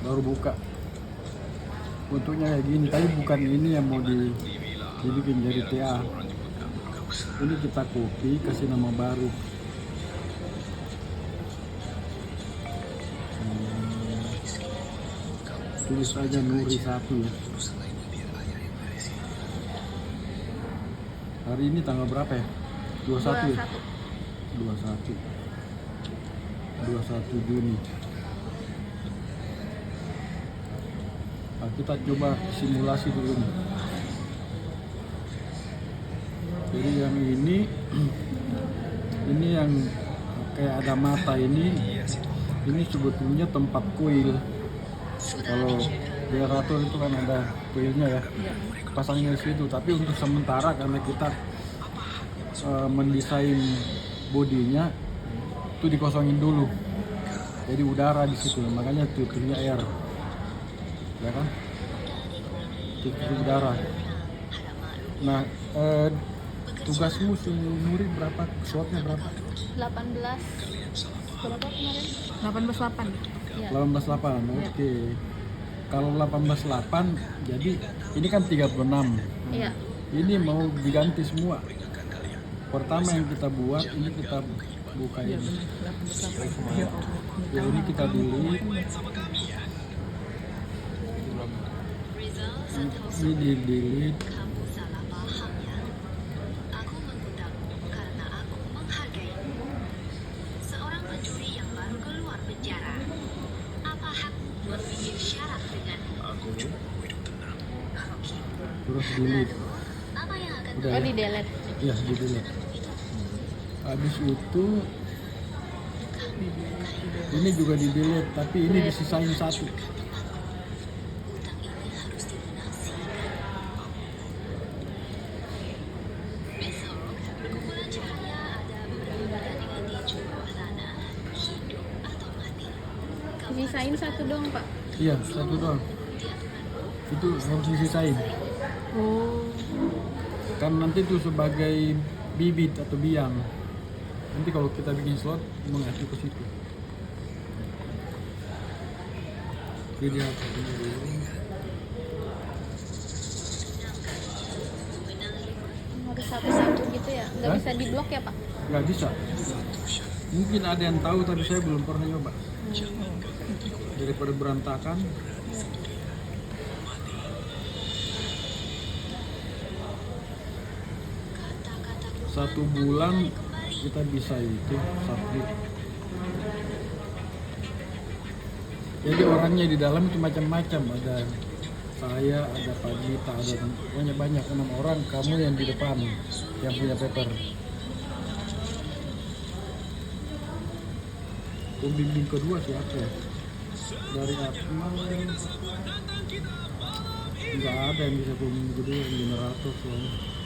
baru buka. Bentuknya kayak gini, tapi bukan ini yang mau dibikin jadi TA. Ini kita copy, kasih nama baru. Tulis aja Nuri 1 ya. Hari ini tanggal berapa ya? 21 ya? 21 Juni. Nah, kita coba simulasi dulu nih. Jadi yang ini yang kayak ada mata ini sebetulnya tempat kuil. Kalau generator itu kan ada kuilnya ya, pasangnya di situ. Tapi untuk sementara karena kita mendesain bodinya itu dikosongin dulu, jadi udara di situ, makanya tutupnya air, ya kan, tutup udara. Nah, tugasmu si Nuri berapa, slotnya berapa? 18 berapa kemarin? 18.8. Ya. 18.8, oke. Kalau 18.8, jadi ini kan 36. Iya. Ini mau diganti semua. Pertama yang kita buat, ini kita buka ini. Ya, ini kita delete. Ini di delete. Terus delete. Udah Oh, ya? di delete. Iya, di delete. Habis itu ini juga di delete, tapi ini disisain 1. Sisain 1 dong, Pak. Iya, 1 doang. Itu harus disisain. Oh. Kan nanti itu sebagai bibit atau biang. Nanti kalau kita bikin slot mengacu ke situ. Jadi apa dulu? Harus satu-satu gitu ya? Nggak Hah? bisa diblok ya, Pak? Nggak bisa. Mungkin ada yang tahu tapi saya belum pernah nyoba. Daripada berantakan. Satu bulan kita bisa itu submit. Jadi orangnya di dalam itu macam-macam, ada saya, ada Pak Gita, ada banyak 6 orang. Kamu yang di depan yang punya paper. Pembimbing kedua siapa ya? Dari Akmal nggak ada yang bisa pembimbing kedua, generator soalnya.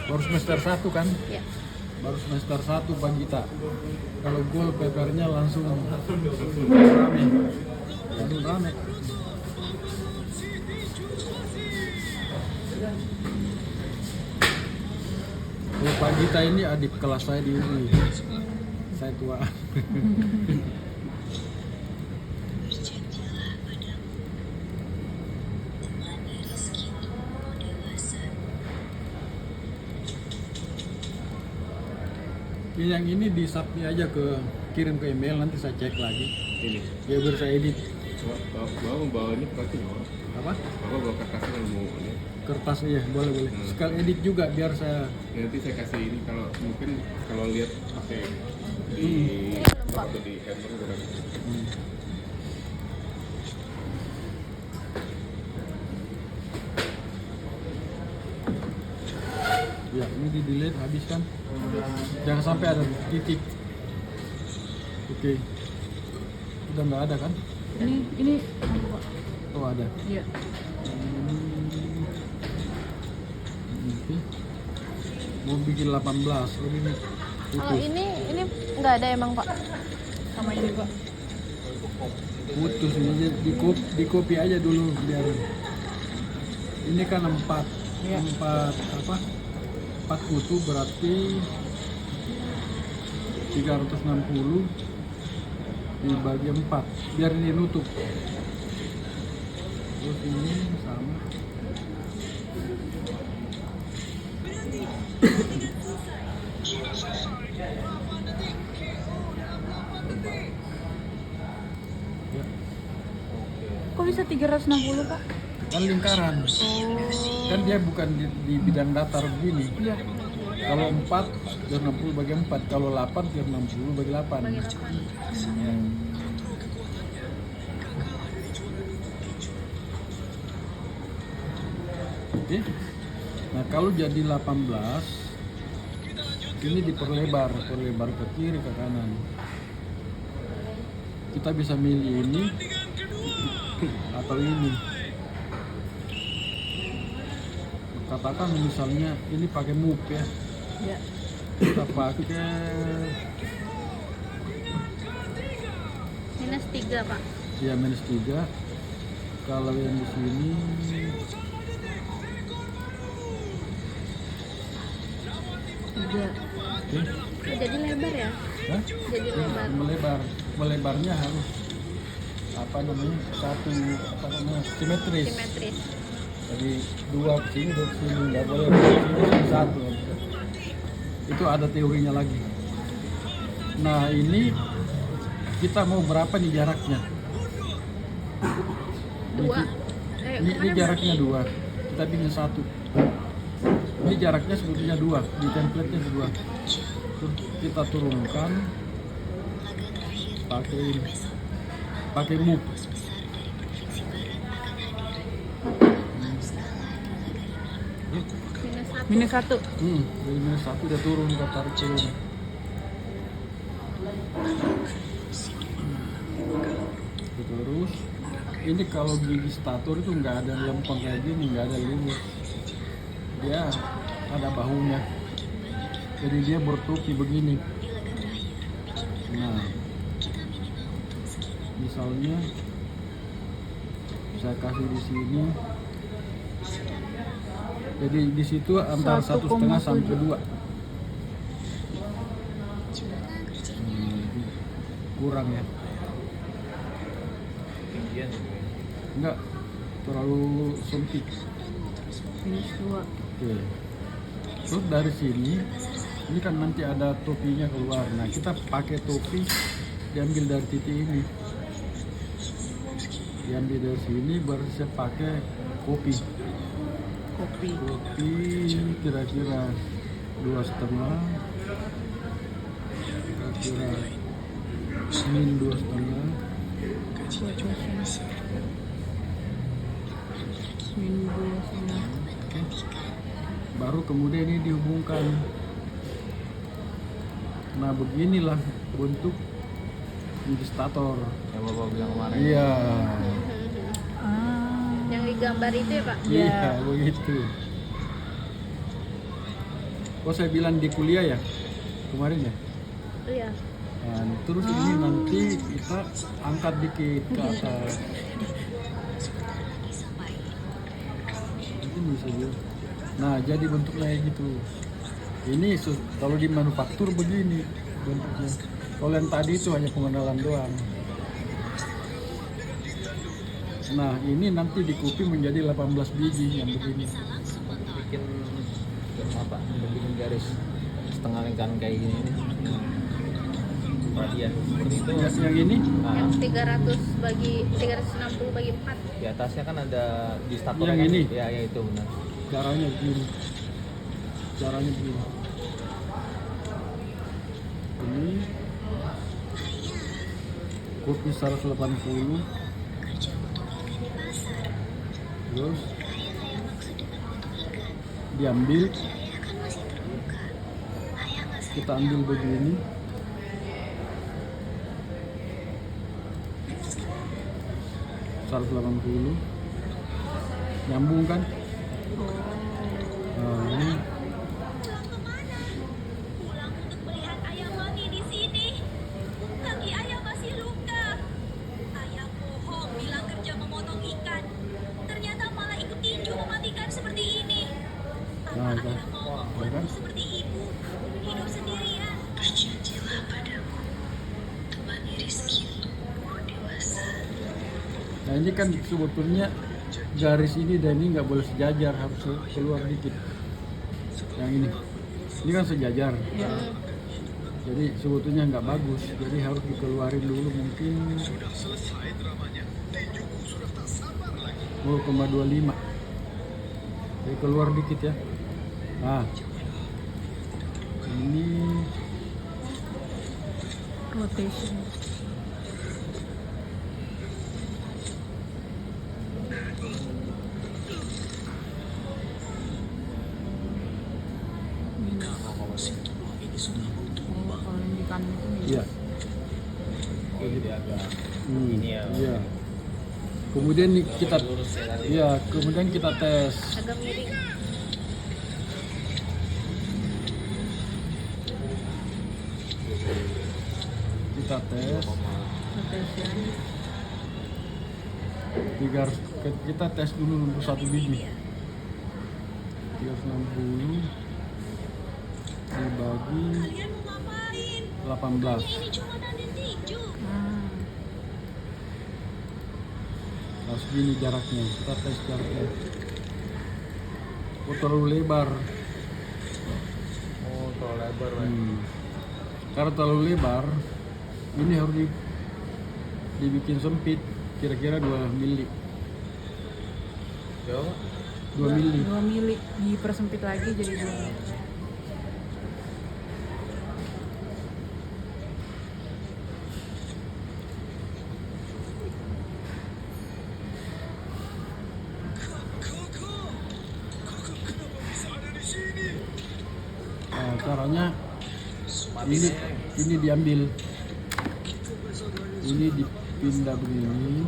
Baru semester 1 kan? Iya. Baru semester 1 Pak Gita. Kalau goal papernya langsung rame. Langsung rame. Kalau Pak Gita ini adik kelas saya di UI. Saya tua. Yang ini di submit aja, kirim ke email, nanti saya cek lagi. Ini. Ya biar saya edit. Bawa membawa ini berarti bawa. Apa? Bawa bawa kertasnya mau ini. Kertas ya, boleh. Sekali edit juga biar saya. Nanti saya kasih ini kalau mungkin kalau lihat pakai di atau di handphone udah bisa. Ya, ini di delete habis kan? Jangan sampai ada titik. Oke. Udah nggak ada kan? Ini Oh ada. iya. Oke. Mau bikin 18. Oh, ini Kalau putus. ini nggak ada emang, Pak? Sama ini juga. Putus ini di copy aja dulu biar. Ini kan 4. Iya. 4 apa? 4 kutu berarti 360 dibagi 4 biar ini nutup. Terus ini sama. Ya, Kok bisa 360 Pak? kan lingkaran. Kan dia bukan di bidang datar begini. Iya. Kalau 4 biar 60 bagi 4, kalau 8 biar 60 bagi 8. Bagi 8. Oke. Nah, kalau jadi 18 ini diperlebar ke kiri ke kanan. Kita bisa milih ini atau ini. Katakan misalnya ini pakai move ya. Iya. Kita pakai -3 Pak. ya -3. Kalau yang di sini Tiga. oke. Oh, jadi lebar ya? Hah? Jadi lebar. Melebarnya harus apa namanya simetris. Simetris. Jadi 2 ke sini 2 ke sini, nggak boleh 2 ke sini 1. Itu ada teorinya lagi. Nah, ini kita mau berapa nih jaraknya? 2. Ini jaraknya 2. Kita bikin 1. Ini jaraknya sebetulnya 2. Di template-nya 2. Terus kita turunkan pakai ini. Pakai move. -1. -1. Dari -1 udah turun, kita tarik turun. Terus ini kalau gigi stator itu nggak ada lempeng kayak gini, nggak ada limit. Dia ada bahunya, jadi dia bertupi begini. Nah, misalnya saya kasih di sini, jadi di situ antara 1,5 sampai 2. Kurang ya? Enggak, terlalu sempit. -2. Oke. Terus dari sini, ini kan nanti ada topinya keluar. Nah, kita pakai topi diambil dari titik ini. Diambil dari sini, baru saya pakai kopi. Kopi. Kopi kira-kira 2,5. Kira-kira min 2,5. Baru kemudian ini dihubungkan. Nah, beginilah bentuk stator. Yang Bapak bilang kemarin. Iya. Yang digambar itu ya Pak? Iya, begitu. Oh, saya bilang di kuliah ya kemarin ya. Iya. Nah, terus ini nanti kita angkat dikit ke atas. Ini bisa juga. Nah, jadi bentuknya kayak gitu. Ini kalau di manufaktur begini bentuknya. Kalau yang tadi itu hanya pengenalan doang. Nah, ini nanti dikupi menjadi 18 biji yang begini. Bikin apa? Bikin garis setengah lingkaran kayak gini nih. Radian seperti itu. Yang ini Nah, Yang 360 bagi 4. di atasnya kan ada di stator Yang kan? ini? Ya, itu benar. caranya begini. Caranya begini. Ini kopi 180. Terus diambil, kita ambil begini, $180, nyambung kan? Nah, ini Pulang untuk melihat ayah mami di sini. Kaki ayah masih luka. Ayah bohong bilang kerja memotong ikan. Ternyata malah ikut tinju mematikan seperti ini. Apa Nah, ayah mau kan? membuatku seperti ibu? Hidup sendirian. Nah ini kan sebetulnya garis ini dan ini nggak boleh sejajar, harus keluar dikit. Yang ini kan sejajar. Ya. Jadi sebetulnya nggak bagus, jadi harus dikeluarin dulu mungkin 0,25. Jadi keluar dikit ya. Nah ini Rotation. Oh, kalau yang di kanan itu minus. iya. Oh, jadi agak Ini ya. Iya. Kemudian kita kemudian kita tes. Agak miring. Kita tes. Rotation. Kita tes dulu untuk satu biji. 360 dibagi Kalian mau ngapain? 18. Ini cuma tanding tinju. Ah, Nah segini jaraknya, kita tes jaraknya. Oh terlalu lebar. oh terlalu lebar Pak. Karena terlalu lebar, ini harus dibikin sempit, kira-kira 2 mili. Jauh Pak? 2 mili. 2 mili dipersempit lagi jadi 2 mili. Nah, caranya ini diambil, ini dipindah begini.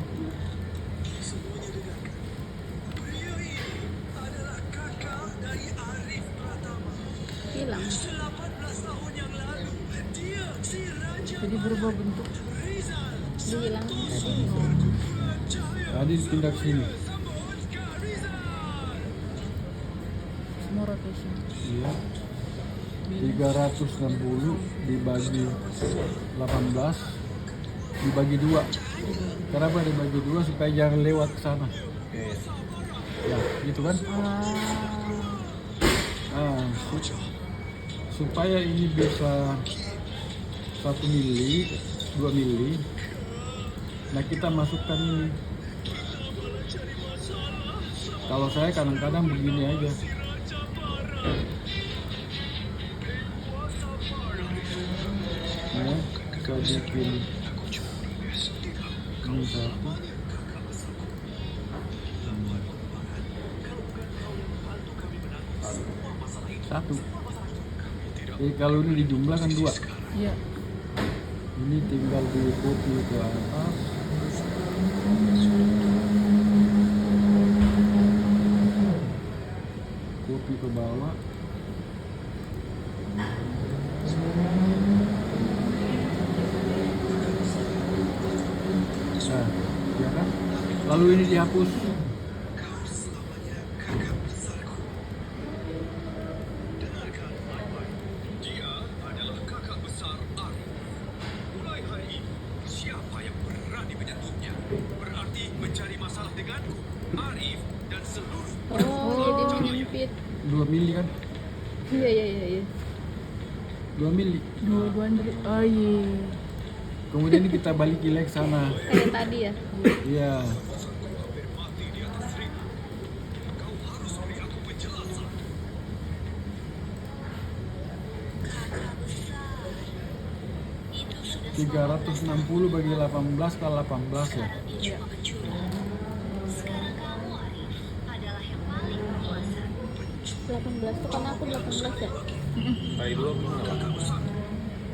Hilang. Jadi berubah bentuk. Dihilang tadi. Tadi dipindah ke sini. Semua rotation. Iya. 360 dibagi 18 dibagi 2. Kenapa dibagi 2? Supaya jangan lewat ke sana. Oke. Ya, gitu kan? Ah, Supaya ini bisa 1 mili, 2 mili. Nah, kita masukkan ini. Kalau saya kadang-kadang begini aja. Ya, saya bikin ini satu. Satu. Jadi kalau ini dijumlahkan 2. iya. Ini tinggal di copy ke atas. Copy ke bawah. Nah, ya kan? Lalu ini dihapus. Oh, jadi menyempit. 2 mili kan? Iya. 2 mili. 200. Oh iya. Kemudian ini kita balik lagi ke sana. Kayak tadi ya. Iya. Itu sudah 360 bagi 18 kali 18 ya. Iya. sekarang kamu Arif adalah yang paling berkuasa. 18 tuh karena aku 18 ya. Kali 2 belum apa?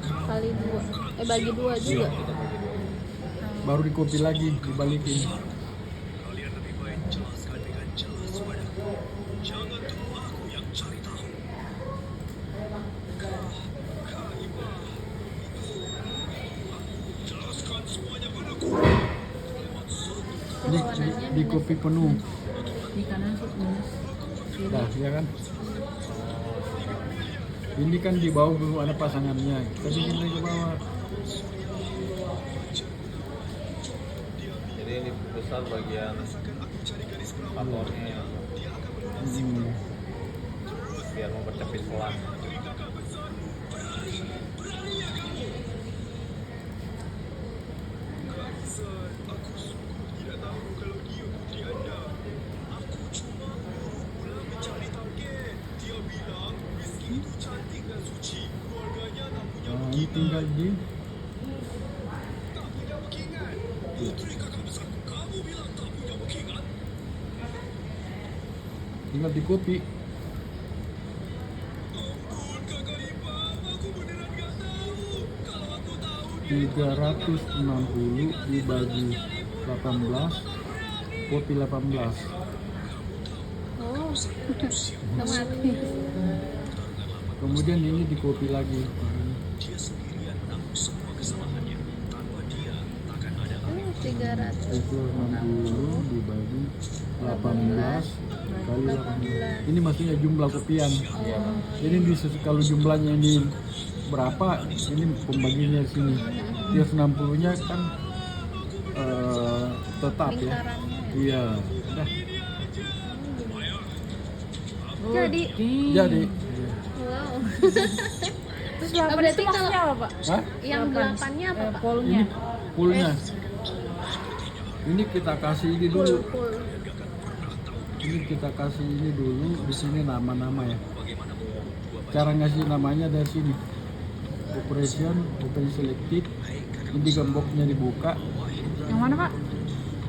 Kali 2. Bagi 2 juga. Baru di copy lagi, dibalikin. Di copy penuh. Di kanan sih minus. Kiri. Nah, ya kan? Ini kan di bawah belum ada pasangannya. Kita bikin lagi ke bawah. Jadi ini besar bagian motornya ya, biar mempercepit pelan. Nah, ini tinggal di tinggal di kopi. $360 dibagi 18, kopi 18. Oh, otomatis. Kemudian ini di kopi lagi. 300. Itu 60 dibagi 18 kali 18. Ini maksudnya jumlah kopian. Jadi kalau jumlahnya ini berapa, ini pembagiannya di sini. 360-nya kan tetap ya. Iya, udah. Jadi. Jadi. Wow. Terus Oh, berarti maksudnya kalau- apa, Pak? Hah? Yang 8-nya apa, Pak? Polnya. Poolnya. Ini kita kasih ini dulu. Full. Ini kita kasih ini dulu. Di sini nama-nama ya. Cara ngasih namanya dari sini. Operation, open selected. Ini gemboknya dibuka. Yang mana, Pak?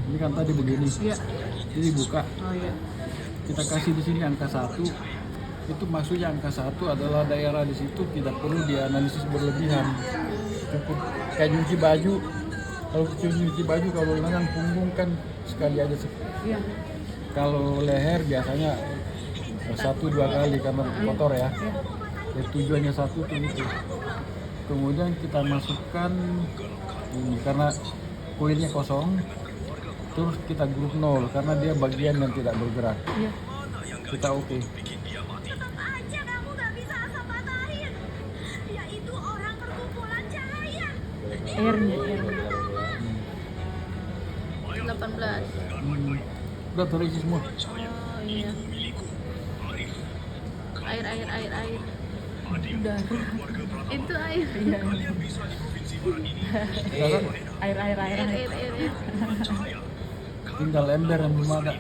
Ini kan tadi begini. Iya. Ini buka. Oh iya. Kita kasih di sini angka 1. Itu maksudnya angka 1 adalah daerah di situ tidak perlu dianalisis berlebihan. Cukup kayak nyuci baju. Kalau nyuci baju, kalau lengan punggung kan sekali aja. Iya. Kalau leher biasanya 1-2 kali karena kotor ya. Ya tujuannya 1 tuh itu. Kemudian kita masukkan ini karena koilnya kosong. Terus kita grup 0 karena dia bagian yang tidak bergerak. Iya. Kita oke. Tetap aja kamu gak bisa asal patahin. Dia itu orang perkumpulan cahaya. Airnya. 18. Udah terisi semua. Oh iya. Air. Udah. Itu air. Iya. Sekarang Air. tinggal ember yang belum ada.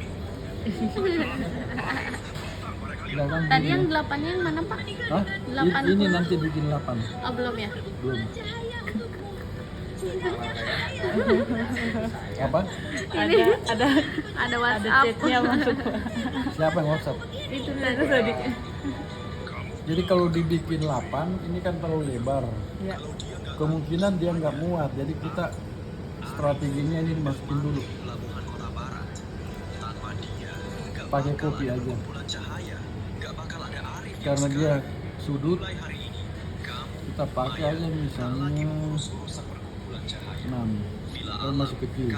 Udah kan Tadi gini. yang 8-nya yang mana, Pak? Hah? 80. Ini nanti bikin 8. Oh, belum ya? Belum. Cahaya untukmu. Cintanya cahaya. Apa? Ada WhatsApp. Chatnya masuk, Pak. Siapa yang WhatsApp? Itu Tadi. Jadi kalau dibikin 8, ini kan terlalu lebar. Iya. Kemungkinan dia nggak muat. Jadi kita strateginya ini dimasukin dulu. Pakai kopi aja. Karena dia sudut, kita pakai aja misalnya 6. Kalau masih kecil.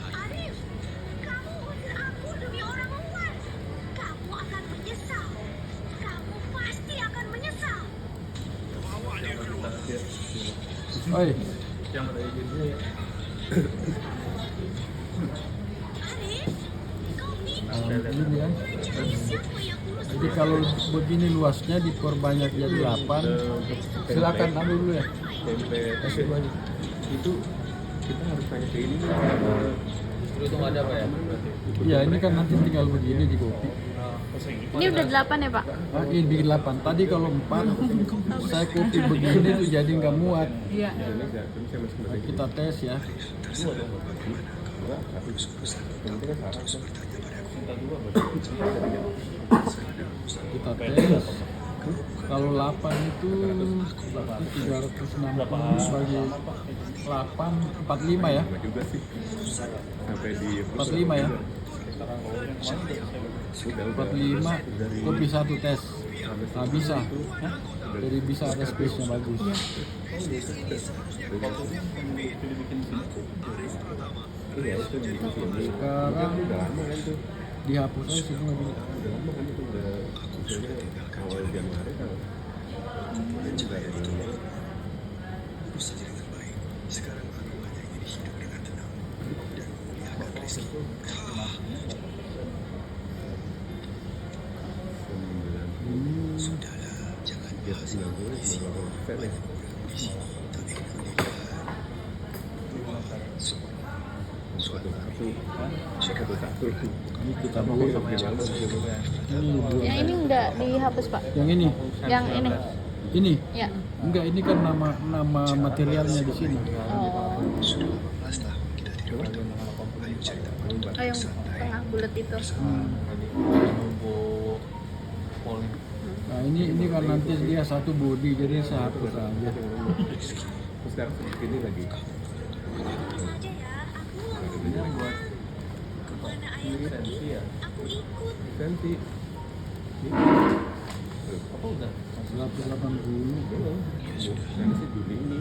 Arif, kamu usir aku demi orang luar. Kamu akan menyesal. Kamu pasti akan menyesal. Oi, Arif, kau pikir ini ya. siapa yang urus Jadi kalau begini luasnya diperbanyak jadi 8. Silakan ambil dulu ya. Tempe Kasih dulu aja. itu kita harus tanya ke ini nih. Justru itu nggak ada Pak ya? Berarti. Iya, ini kan nanti tinggal begini di kopi. Ini udah 8 ya, Pak? Ah, ini bikin 8. Tadi kalau 4, saya kopi begini tuh jadi nggak muat. Iya. Ini enggak, tapi saya masih Nah, kita tes ya. enggak, tapi yang penting kan syarat kan. Kita tes. Kalau 8 itu berarti 360 bagi 8, 45 ya. Sama juga sih. Sampai di 45 ya. Udah 45 kopi 1 tes. Nah, bisa. Jadi bisa ada space-nya bagus. Iya itu di sini. Sekarang Udah lama kan tuh. dihapus aja semua dulu. Udah lama kan itu udah misalnya awal Januari kan. Ini udah ada dulu. Ini kita bawa sama yang ini dua. Yang ini nggak dihapus pak? Yang ini, Yang ini? ini Ya. enggak, ini kan nama materialnya di sini. Oh. Oh yang tengah bulat itu. Nah ini kan nanti dia satu body, jadi saya hapus aja. Terus sekarang ini lagi. aja ya, aku kemana ayah pergi, aku ikut. Ganti. Apa udah? 180. Belum. Sekarang sih Juli ini.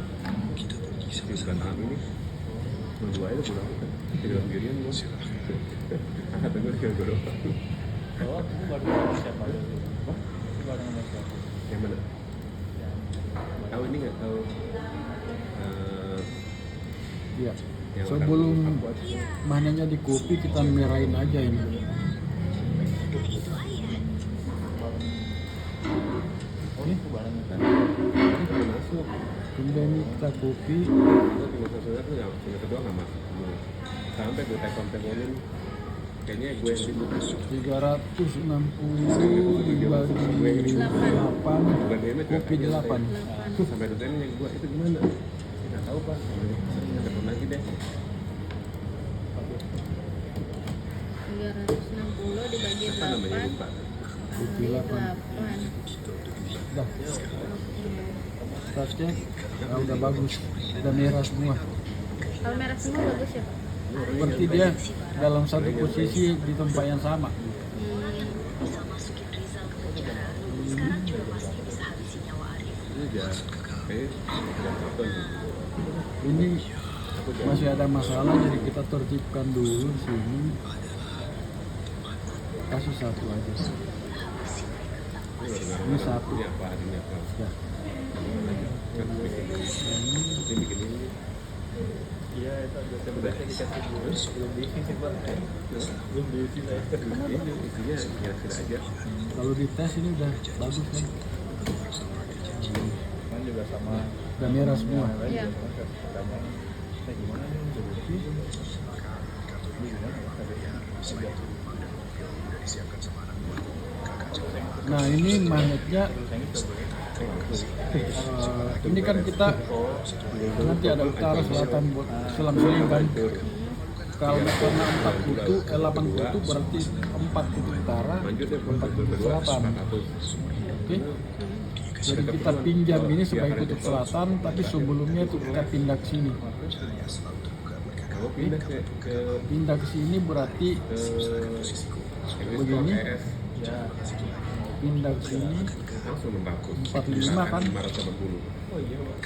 Di bulan ini. Berdua aja pulang kan. Tidak sendirian gua. Angkatan gua tinggal gua. Oh, itu baru sama siapa aja? Itu baru sama siapa? Yang mana? Tahu ini nggak tahu? Ya. Yang Sebelum aku aja. mananya di kopi kita merahin aja ini. Itu ayah. Oh, itu barang kan? Ini baru masuk. Kemudian ini kita kopi. Terus di masa tuh yang yang kedua nggak masuk. Sampai gue telepon-teleponin. Kayaknya gue yang ribut. 360 dibagi 8, Bukan dia kopi 8. Sampai desain yang gue itu gimana? Nggak tahu pak. Saya telepon lagi deh. 360 dibagi Apa namanya 8 lupa? Kopi 8. Dah. Kita cek. Nah, udah bagus. Udah merah semua. Kalau merah semua bagus ya pak? Seperti dia dalam satu posisi di tempat yang sama. Bisa masukin Rizal ke penjara. Sekarang juga masih bisa habisin nyawa Arif. Ini aja. Kayak udah nonton. Ini masih ada masalah, jadi kita tertibkan dulu di sini. Kasih satu aja. Ini satu. Ini apa? Ini apa? Ya. Kan bikin ini bikin ini. Iya, itu udah dikasih dulu. Belum diisi sih pak. Belum diisi saya. Ini isinya kira-kira aja. Kalau dites ini udah bagus kan? Kan juga sama. Udah merah semua. Iya. Pertama, saya gimana nih? Ini gimana? Nah ini magnetnya. Ini kan kita nanti ada utara selatan buat selang-seling kan. Kalau karena 4 kutu, 8 kutu berarti 4 kutu utara, Lanjut deh, 4 kutu selatan. Oke. Jadi kita pinjam ini sebagai kutub selatan, tapi sebelumnya itu kita pindah ke sini. Kalau pindah ke Pindah ke sini berarti begini. Ya. Pindah ke sini. Langsung membangkut. 45 kan? 580. Oh iya pak.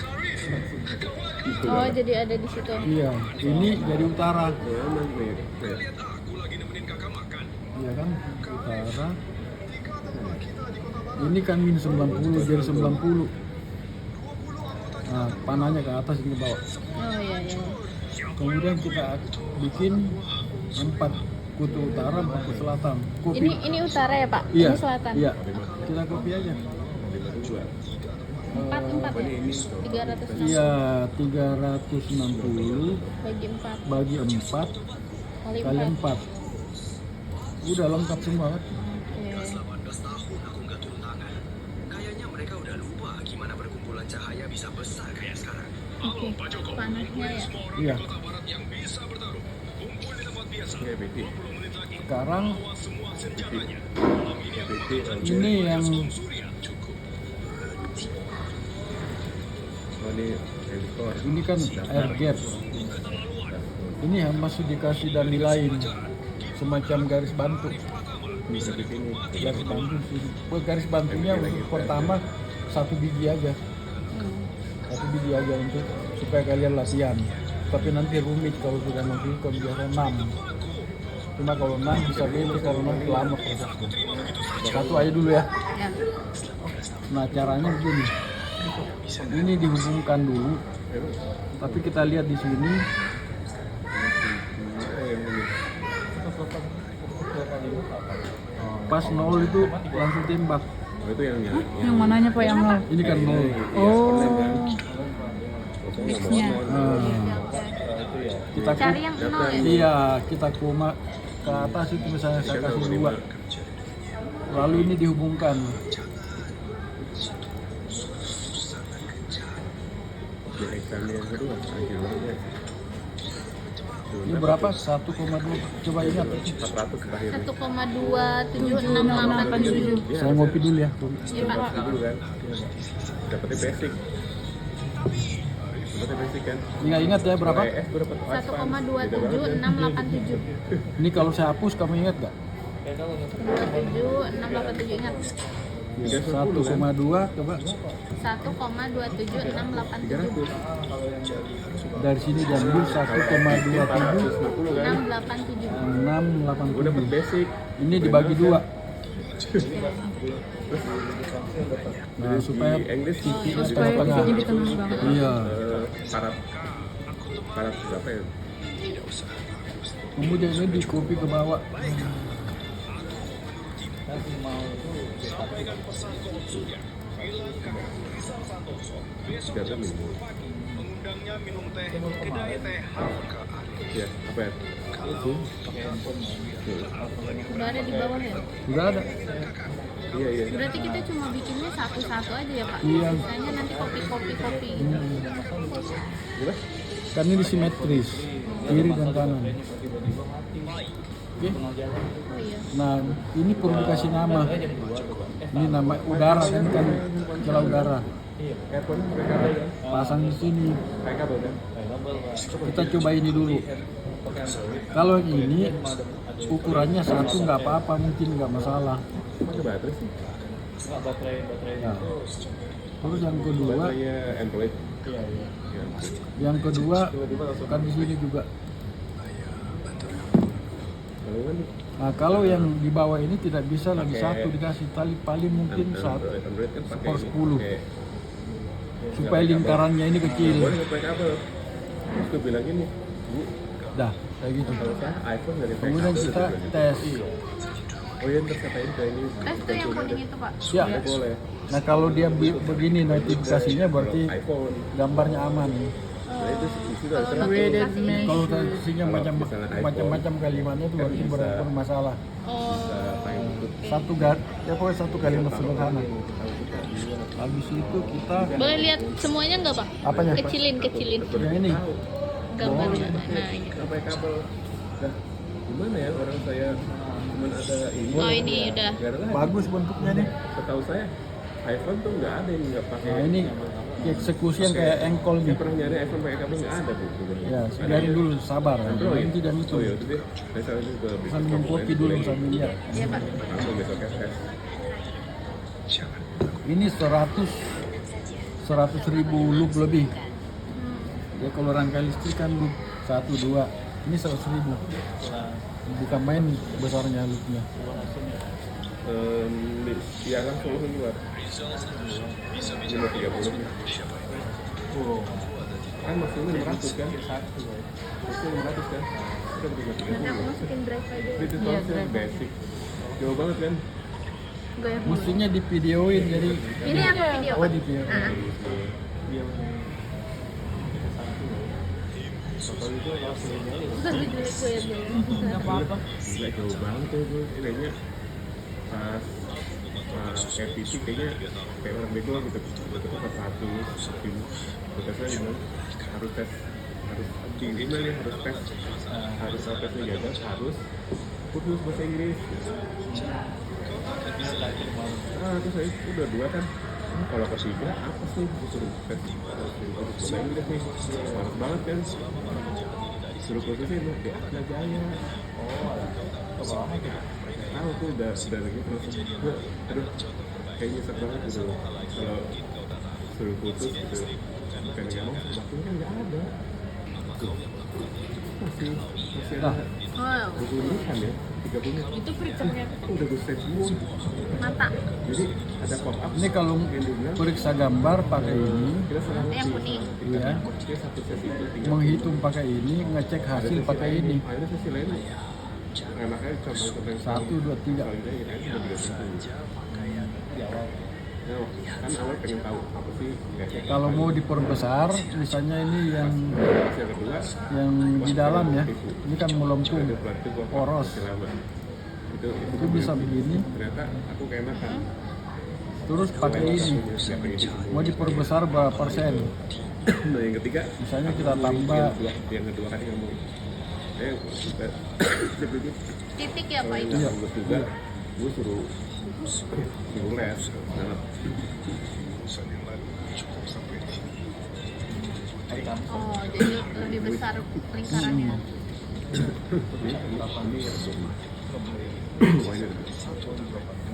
Oh jadi ada di situ. Iya, ini jadi utara. Ya, aman nih. Iya kan? Utara. Ini kan min 90 jadi 90. Nah, panahnya ke atas ini ke bawah. Oh iya iya. Kemudian kita bikin 4 kutu utara, 4 kutu selatan. Kopi. Ini utara ya pak? Iya. Ini selatan. Iya. Kita kopi aja. 4 4 ya? 360 Iya, 360 bagi 4 bagi 4 kali kali 4. 4. Udah lengkap semua kan? Oke. 18 tahun aku nggak turun tangan. Kayaknya mereka udah lupa gimana perkumpulan cahaya bisa besar kayak sekarang. Oke. Panahnya ya. Iya. Oke, BT. Sekarang BT. ini yang Oh, ini editor. ini kan air gap. Ini yang masih dikasih dari lain semacam garis bantu. Bisa di sini. Garis bantu sini. Buat garis bantunya untuk pertama 1 biji aja. 1 biji aja untuk supaya kalian latihan. tapi nanti rumit kalau sudah menghitung biasa 6. Cuma kalau 6 bisa beli kalau nanti lama prosesnya. Satu aja dulu ya. Ya. Nah caranya begini, ini dihubungkan dulu, tapi kita lihat di sini pas 0 itu langsung tembak. Oh, itu yang Yang mananya Pak yang nol? Ini kan 0. Oh. X-nya. Kita Cari yang 0 ya. iya, kita koma ke atas itu misalnya saya kasih 2. Lalu ini dihubungkan. Di X-nya yang kedua, akhirnya. Ini berapa? 1,2. Coba ingat. 400 terakhir. 1,27687. Saya ngopi dulu ya. Iya Pak. Dulu kan. Dapatnya basic. Dapatnya basic kan. Ingat ya berapa? ES gue dapat 1,27687. Ini kalau saya hapus kamu ingat gak? 27687 ingat. 1,2 coba 1,27687. dari sini diambil 1,27 687. 687. Gue dapat basic. Ini dibagi 2. Nah, supaya di English Supaya bisa jadi tenang banget. iya. Karat berapa ya? Kemudian ini di copy ke bawah. Berapa minum? Mengundangnya minum teh kedai teh Harka Ari. Ya, apa ya? Udah ada di bawah ya. Sudah ada. Iya, iya. Berarti kita cuma bikinnya satu-satu aja ya Pak. Iya. Sisanya nanti kopi gitu. Gimana? Kan ini simetris, kiri dan kanan. Oke. Oh iya. Nah, ini perlu dikasih nama. Ini nama udara kan celah udara. Airphone pakai kabel kan? Pasang di sini. Pakai kabel kan? Kita coba ini dulu. Kalau yang ini ukurannya 1 nggak apa-apa, mungkin nggak masalah. Pakai baterai sih. Nah, terus yang kedua, Baterainya Android. yang kedua kan di sini juga. Lalu kan Nah, kalau yang di bawah ini tidak bisa lagi satu dikasih tali paling mungkin Android kan pakai 1/10 pakai- supaya lingkarannya ini kecil. Boleh nggak pakai kabel? Terus gue bilang gini, Bu, Dah, kayak gitu. kalau saya iPhone nggak dipakai Kemudian kabel. kita Dia bilang tes. gitu. Oh iya, ntar katain ke ini. Tes tuh yang kuning itu Pak. Ya. Boleh. Nah, kalau dia begini notifikasinya berarti Kalau iPhone. gambarnya aman. Nah itu isi Kalau ada notifikasi ini. Kalau notifikasinya macam-macam kalimatnya itu berarti bermasalah. Oh. Satu ya pokoknya satu kalimat sederhana. Habis itu kita Boleh lihat semuanya nggak Pak? apanya? Kecilin. Yang ini. Gambarnya. Nah, ini. nggak pakai kabel. Nah, gimana ya orang saya cuma ada ini. Oh ini udah. Nggak ada lagi. Bagus bentuknya nih. Setahu saya iPhone tuh nggak ada yang nggak pakai. Nah, ini eksekusi yang kayak engkol Saya nih. pernah nyari iPhone pakai kabel nggak ada tuh. sebenarnya. Ya, biarin dulu sabar. Android. Nanti dan itu. Oh iya, itu deh. Saya salah juga. Sambil kopi dulu sambil lihat. Iya Pak. Langsung besok tes. Ini 100.000 loop lebih. Ya kalau rangka listrik kan loop 1, 2. Ini 100.000. Bukan main besarnya loopnya. Ya langsung keluar. 530 nih. Kan maksudnya 500 kan? Maksudnya 500 kan? Kita beli 530. Masukin drive aja. Itu tuh basic. Jauh banget kan? Mestinya di videoin jadi Ini yang video. oh di video. Udah jelek gue ya dia. Gila jauh banget tuh gue kayaknya pas FPT kayaknya kayak orang bego gitu pas satu kita saya bilang harus tes tinggi ya harus tes tesnya gagal harus khusus bahasa Inggris terus saya udah 2 kan kalau ketiga apa sih suruh tes bahasa Inggris nih harus banget kan suruh kursusnya lu di Atla Jaya tahu tuh udah lagi terus gue aduh kayak nyesek banget gitu kalau suruh kursus gitu bukan nggak mau waktunya kan nggak ada masih Nah, ada Wow. 20 menitan ya, 30 menit. Itu periksa-periksa Udah gue save semua. mata. Jadi ada pop up. ini kalau periksa gambar pakai ini, Kita serang Yang kuning. Iya. Dia satu sesi itu 3. menghitung pakai ini, ngecek hasil pakai ini. Ada sesi lain. Enaknya contoh-contoh 1, 2, 3. kali ini kan udah bisa di awal. Ya, kan awal pengen tahu apa sih efek Kalau apa mau gitu. diperbesar, misalnya ini yang Pas yang kedua yang di dalam ya, ini kan melempung, ada berarti gua poros. lama. Itu bisa begini. Ternyata aku keenakan. Terus pakai ini, mau diperbesar berapa persen? Nah yang ketiga Misalnya kita tambah yang kedua kan kamu kita jadi Titik ya Pak itu. kalau yang juga gue suruh les nah, Oh, jadi lebih besar lingkarannya.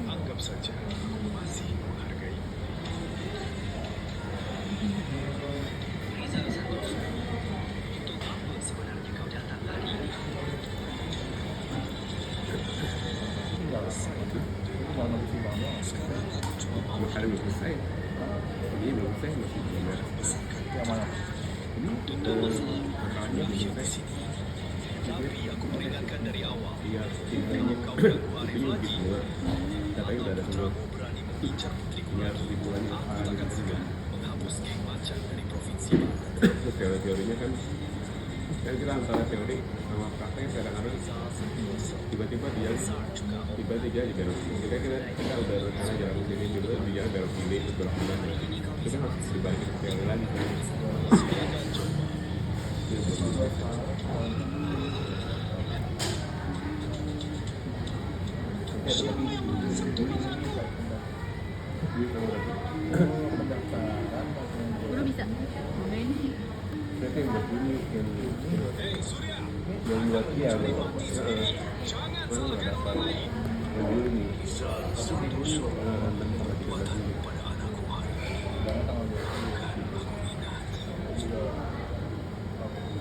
Anggap saja masih menghargai. Rizal Santoso, untuk apa sebenarnya kau datang hari ini? makanya belum selesai ini belum selesai masih belum beres Yang mana? ini masalahnya belum selesai Tapi aku peringatkan dari awal. iya intinya Kau ganggu Arif ini lagi. lebih dua katanya udah ada semua Kamu berani mengincar putriku ini harus dibulannya Aku apa akan gitu segera menghapus geng macan dari provinsi Banten. terus teori-teorinya kan kita antara teori sama praktek kadang-kadang tiba-tiba dia tiba-tiba aja belok kita udah rencana jalan sini dulu dia belok kiri terus belok kanan ya itu kan harus dibalikin ke teori lagi kan. Baru bisa. Berarti yang buat ini yang buat dia loh. Mana nggak dapat yang dulu nih.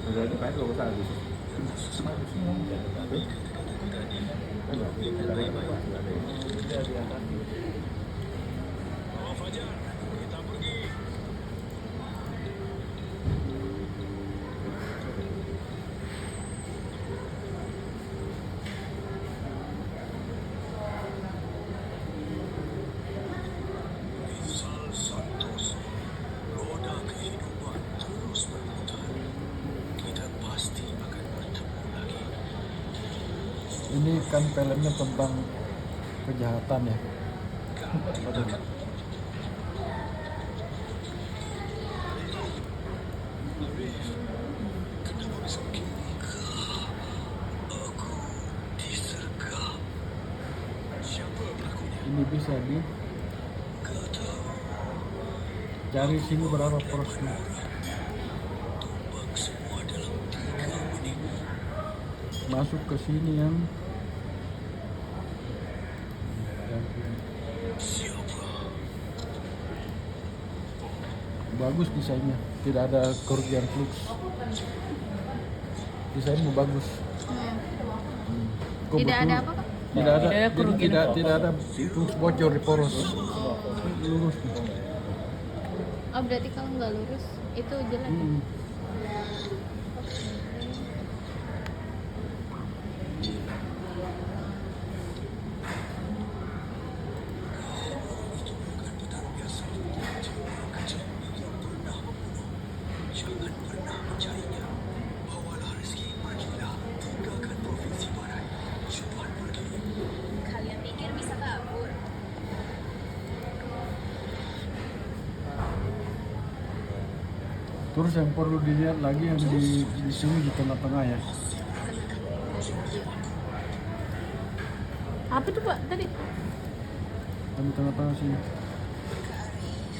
Udah itu kayak kalau salah gitu. Rizal Santoso, roda kehidupan terus berputar. Kita pasti akan bertemu lagi. ini kan filmnya tentang kejahatan ya. Kenapa bisa begini? Aku disergap. Siapa pelakunya? Ini bisa di Kau tahu, cari sini berapa porosnya. tumbang semua dalam 3 menit. Masuk ke sini yang Siapa? bagus desainnya, tidak ada kerugian flux. Desainnya bagus. Kok Tidak betul? ada apa Pak? Tidak ada, Tidak ada jadi kerugian tidak ada flux bocor di poros. Lurus. Oh, berarti kalau nggak lurus itu jelek. Hmm. Jangan pernah mencarinya. Bawalah rezeki, pergilah. Tinggalkan provinsi barat. Cepat pergi. Kalian pikir bisa kabur? Terus yang perlu dilihat lagi yang di sini di tengah-tengah ya. Apa tuh Pak tadi? Yang di tengah-tengah sini.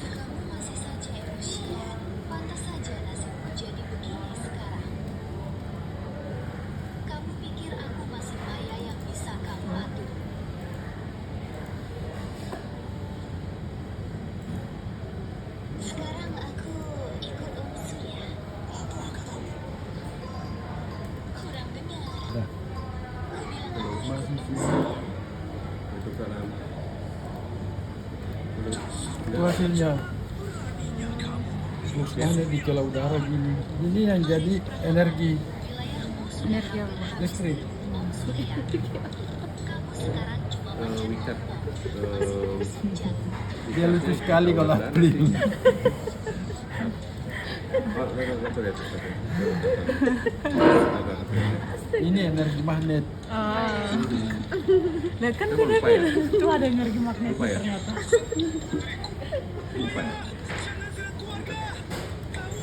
Kamu masih saja emosian. Pantas saja nasibmu jadi begini sekarang. Kamu pikir aku masih Maya yang bisa kamu atur? Sekarang aku ikut Om Surya. Apa katamu? di sini. Waalaikumsalam. Itu hasilnya. Musnahnya di celah udara gini. Ini yang jadi energi Energi apa? listrik. WeChat. Dia lucu sekali kalau beli. Ini energi magnet. Nah kan Emang beda lupa ya? Itu ada energi magnet Lupa ya? ternyata. Lupa.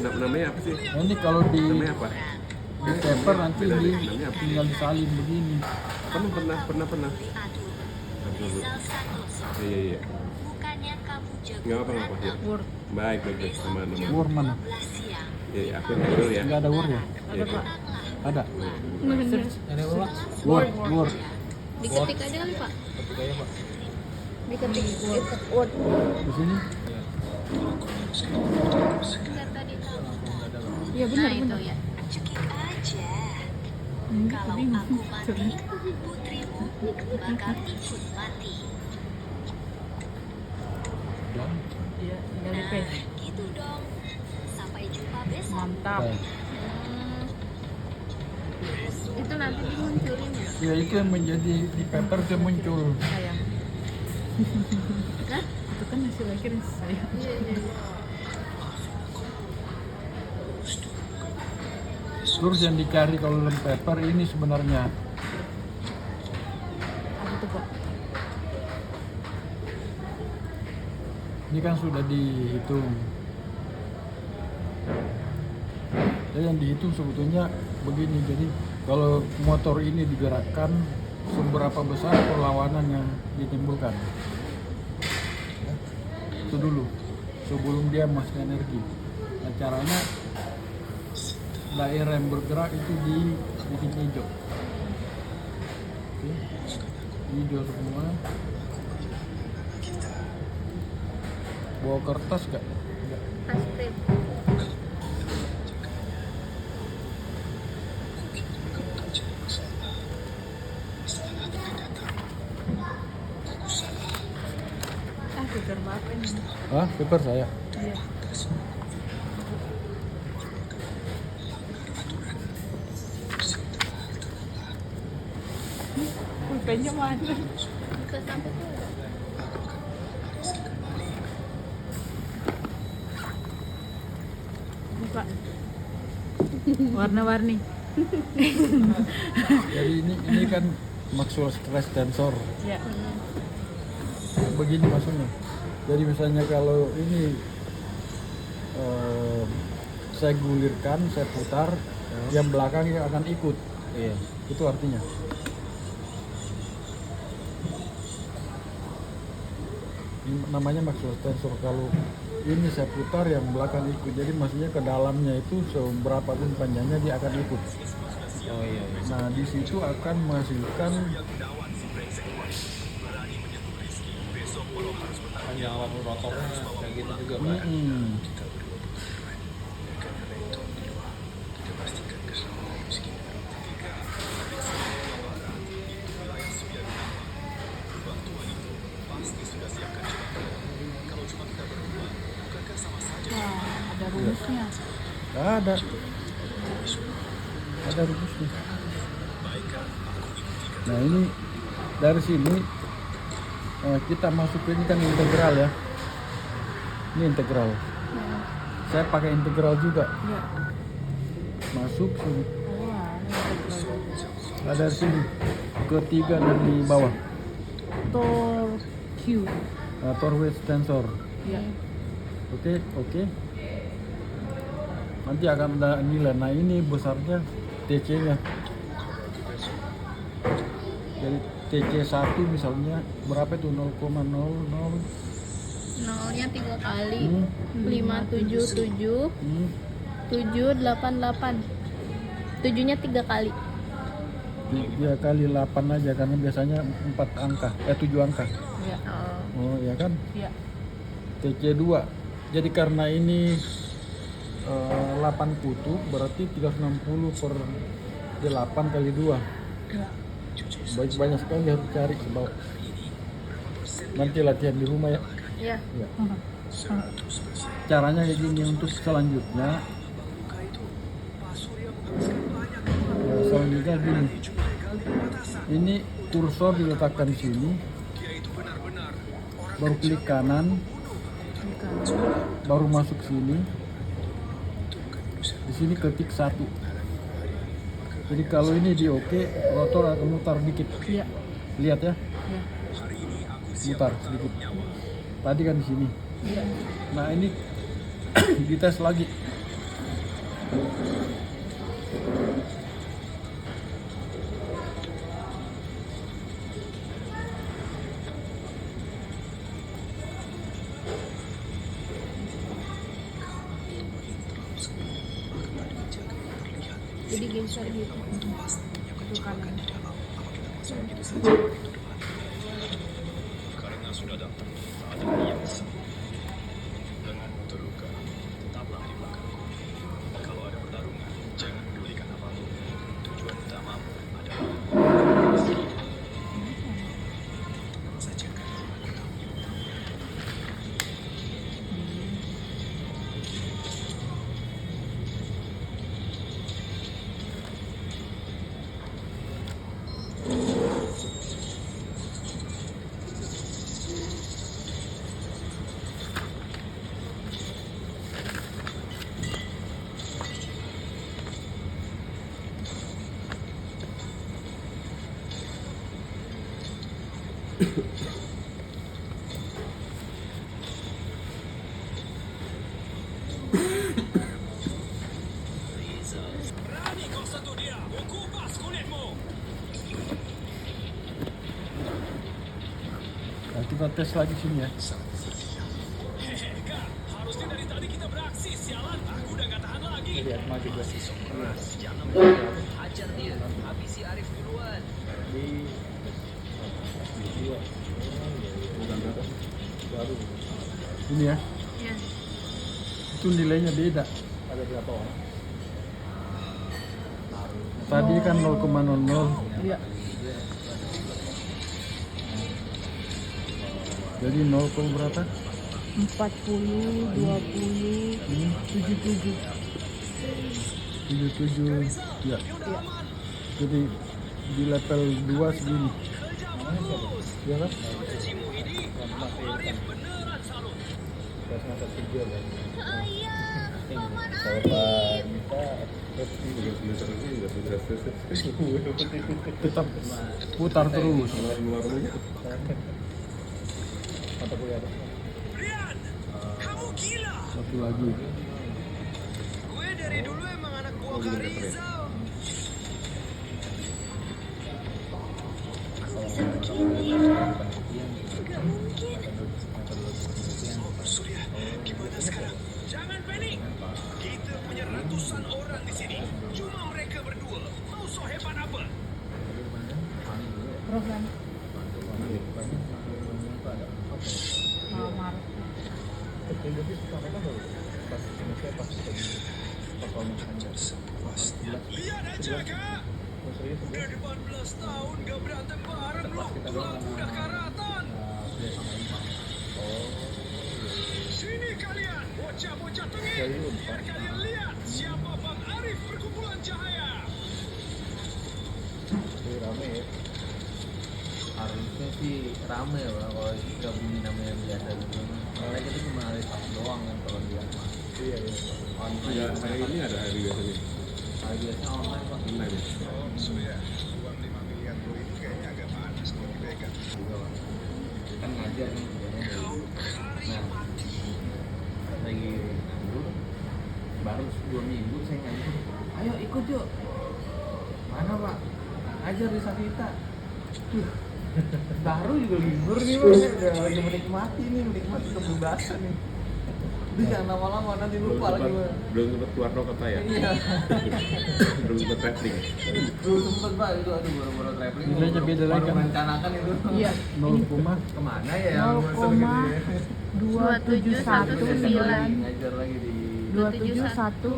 Namanya apa sih? Nah, ini kalau di Namanya apa? paper nanti di Namanya apa? tinggal disalin begini. Pernah. Iya. Bukannya kamu jago Nggak apa-apa ya. Word. Baik. Sama nama. Word mana? Iya, aku dulu ya. Enggak ada word ya? Ada Pak. Ada. Search. Word. Diketik aja kali Pak. Ketik aja Pak. Diketik word. Di sini. Enggak tadi kamu. Iya benar Nah itu benar. ya. Cekik aja. Kalau Bingung. aku mati, putrimu bakal ikut mati. Iya, tinggal di paste. Gitu dong. Sampai jumpa besok. Mantap. Baik. Itu nanti dimunculin ya. Ya itu yang menjadi di paper itu muncul. Sayang. Hah? Itu kan hasil akhir sayang. Iya. Terus yang dicari kalau dalam paper ini sebenarnya Apa tuh Pak? ini kan sudah dihitung. Jadi yang dihitung sebetulnya begini. Jadi kalau motor ini digerakkan, seberapa besar perlawanan yang ditimbulkan. Ya, itu dulu sebelum dia masuk energi. Nah, caranya daerah yang bergerak itu di titik hijau. Oke. Hijau semua. Bawa kertas gak? Pasti. Paper Bapak ini. Hah? Paper saya? Iya. Pulpennya mana? Ke sampai tuh ada. Ini Pak. Warna-warni. Jadi ini kan Maxwell stress tensor. Ya. Begini maksudnya. Jadi misalnya kalau ini saya gulirkan, saya putar, yang belakangnya akan ikut. Iya. Itu artinya. Ini namanya Maxwell tensor. Kalau ini saya putar, yang belakang ikut. Jadi maksudnya ke dalamnya itu seberapa pun panjangnya dia akan ikut. Oh iya. Nah di situ akan menghasilkan Panjang waktu rotornya kayak gitu juga Pak. Wah, ada rumusnya. ada rumusnya. Nah ini dari sini kita masuk ini kan integral ya. Ini integral. Saya pakai integral juga. Iya. Masuk sini. Wah, ini Ada di sini. Ketiga dari bawah. Tor Q. Torway tensor. Iya. Oke. Nanti akan ada nilai. Nah ini besarnya TC-nya. Jadi TC1 misalnya berapa itu 0,00 Nolnya 3 kali. Hmm. 577 788. 7-nya 3 kali. 3 kali 8 aja karena biasanya 4 angka, 7 angka. Iya. Oh. Oh ya kan? Iya. TC2. Jadi karena ini 8 kutub berarti 360 per 8 kali 2. Iya. banyak sekali harus cari sebab nanti latihan di rumah ya. Iya. Ya. Caranya kayak gini untuk selanjutnya. Ya, selanjutnya gini. Ini kursor diletakkan di sini. Baru klik kanan. Baru masuk sini. Di sini ketik 1. Jadi kalau ini di oke, rotor akan mutar dikit. Iya. Lihat ya, Iya. mutar sedikit. Tadi kan di sini. Iya. Nah ini dites lagi. Jadi geser gitu. Itu kanan. Karena sudah datang saatnya ia denganmu terluka, tetaplah di belakangku. Kalau ada pertarungan, jangan pedulikan apapun. Tujuan utamamu adalah sajakan berani kau sentuh dia, kukupas kulitmu. Nah, kita tes lagi sini ya. Hehe, Kak, harusnya dari tadi kita beraksi, sialan. Aku udah gak tahan lagi. Lihat maju gue. Hajar dia, habisi Arif duluan. Ini ya, Iya. itu nilainya beda. Ada berapa orang? Tadi kan 0,00. Iya. Jadi 0, berapa? 40, 20, 77. 77. Ya. Jadi di level 2 segini. Ya kan? Pas masa 3 kan. Ayah, Paman Kalau Arif. Pak kita Tetap putar terus. mata kuliah apa? Rian, kamu gila. Satu lagi. Gue dari dulu emang anak buah Karizal. Gak mungkin. Surya, gimana sekarang? Jangan panik. Kita punya ratusan orang di sini. Cuma mereka berdua. Mau so hebat apa? Program. Maret. Lihat aja, Kak. Udah 18 tahun gak berantem bareng lu. Tulang udah karatan. Sini kalian, bocah-bocah tengil. Biar kalian lihat siapa Bang Arif perkumpulan cahaya. Rame ya. Harusnya sih rame ya Bang, kalau gabungin namanya biasa gitu. Soalnya kita cuma hari Sabtu doang kan kalau dia mah. Iya iya. Online. Ya, hari ini ada hari biasanya. Hari biasanya online Pak. Online ya. Surya, uang 5 miliar lu itu kayaknya agak panas buat dipegang. Juga Bang. Kan ngajar nih sebenarnya. Nah, lagi nganggur, baru 2 minggu saya nganggur. Ayo ikut yuk. Mana Pak? Ngajar di Savita. Baru juga libur nih Bang, udah lagi menikmati kebebasan nih. Udah jangan lama-lama nanti lupa lagi Bang. Belum sempat keluar kota ya. Iya. Belum sempat traveling. Belum sempet Pak itu, aduh baru-baru traveling. Nilainya beda lagi Baru kan? merencanakan itu. Iya. 0, Kemana ya? yang masuk gitu ya? 0,271 Ngajar lagi di 271 Nah, di Sabtu.